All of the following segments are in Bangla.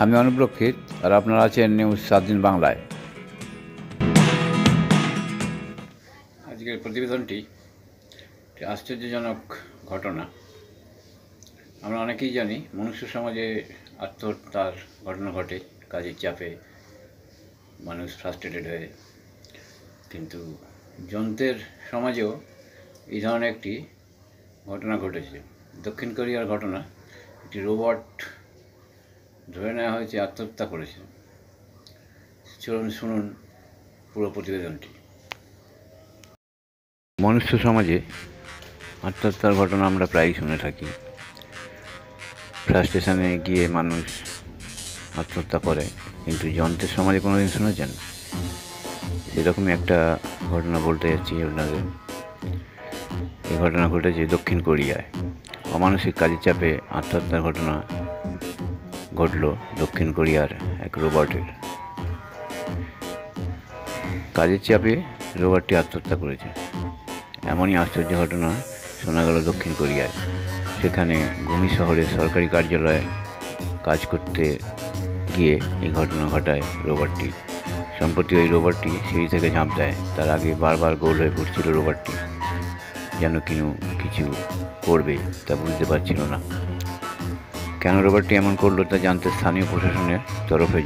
আমি অনুপ রক্ষিত, আর আপনারা আছেন নিউজ 7 দিন বাংলায়। আজকের প্রতিবেদনটি আশ্চর্যজনক ঘটনা। আমরা অনেকেই জানি মনুষ্য সমাজে আত্মহত্যার ঘটনা ঘটে, কাজের চাপে মানুষ ফ্রাস্ট্রেটেড হয়ে। কিন্তু যন্ত্রের সমাজেও এই ধরনের একটি ঘটনা ঘটেছে। দক্ষিণ কোরিয়ার ঘটনা। একটি রোবট ধরে নেওয়া হয়েছে আত্মহত্যা করেছে। চলুন শুনুন পুরো প্রতিবেদনটি। মনুষ্য সমাজে আত্মহত্যার ঘটনা আমরা প্রায়ই শুনে থাকি। ফ্রাস্ট্রেশনে গিয়ে মানুষ আত্মহত্যা করে, কিন্তু যন্ত্রের সমাজে কোনোদিন শুনেছেন? সেরকমই একটা ঘটনা বলতে যাচ্ছি আপনাদের। এই ঘটনা ঘটেছে দক্ষিণ কোরিয়ায়। অমানসিক কাজের চাপে আত্মহত্যার ঘটনা ঘটল দক্ষিণ কোরিয়ার এক রোবটের। কাজের চাপে রোবটটি আত্মহত্যা করেছে, এমনই আশ্চর্য ঘটনা শোনা গেল দক্ষিণ কোরিয়ায়। সেখানে গুমি শহরের সরকারি কার্যালয়ে কাজ করতে গিয়ে এই ঘটনা ঘটায় রোবটটি। সম্প্রতি ওই রোবটটি সিঁড়ি থেকে ঝাঁপ দেয়। তার আগে বারবার গোল হয়ে পড়ছিল রোবটটি, যেন কিছু করবে তা বুঝতে পারছিল না। কেন রোবটটি এমন করলো তা জানতে স্থানীয় প্রশাসনের তরফে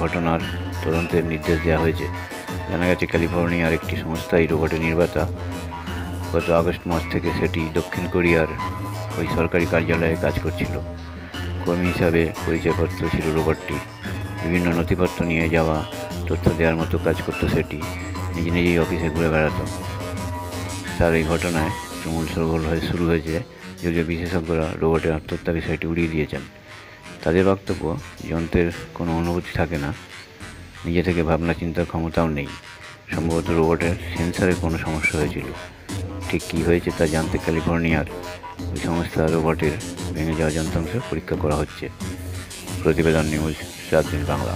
ঘটনার তদন্তের নির্দেশ দেওয়া হয়েছে। জানা গেছে, ক্যালিফোর্নিয়ার একটি সংস্থা এই রোবটের নির্মাতা। গত আগস্ট মাস থেকে সেটি দক্ষিণ কোরিয়ার ওই সরকারি কার্যালয়ে কাজ করছিল। কর্মী হিসাবে পরিচয়পত্র ছিল রোবটটি। বিভিন্ন নথিপত্র নিয়ে যাওয়া, তথ্য দেওয়ার মতো কাজ করতো সেটি। নিজেই অফিসে ঘুরে বেড়াতো। তার এই ঘটনায় তুমুল শোরগোল শুরু হয়েছে, যদিও বিশেষজ্ঞরা রোবটের আত্মহত্যা বিষয়টি উড়িয়ে দিয়েছেন। তাদের বক্তব্য, যন্ত্রের কোনো অনুভূতি থাকে না, নিজে থেকে ভাবনা চিন্তার ক্ষমতাও নেই। সম্ভবত রোবটের সেন্সারের কোনো সমস্যা হয়েছিল। ঠিক কী হয়েছে তা জানতে ক্যালিফোর্নিয়ার ওই সংস্থা রোবটের ভেঙে যাওয়া যন্ত্রাংশ পরীক্ষা করা হচ্ছে। প্রতিবেদন নিউজ 7 দিন বাংলা।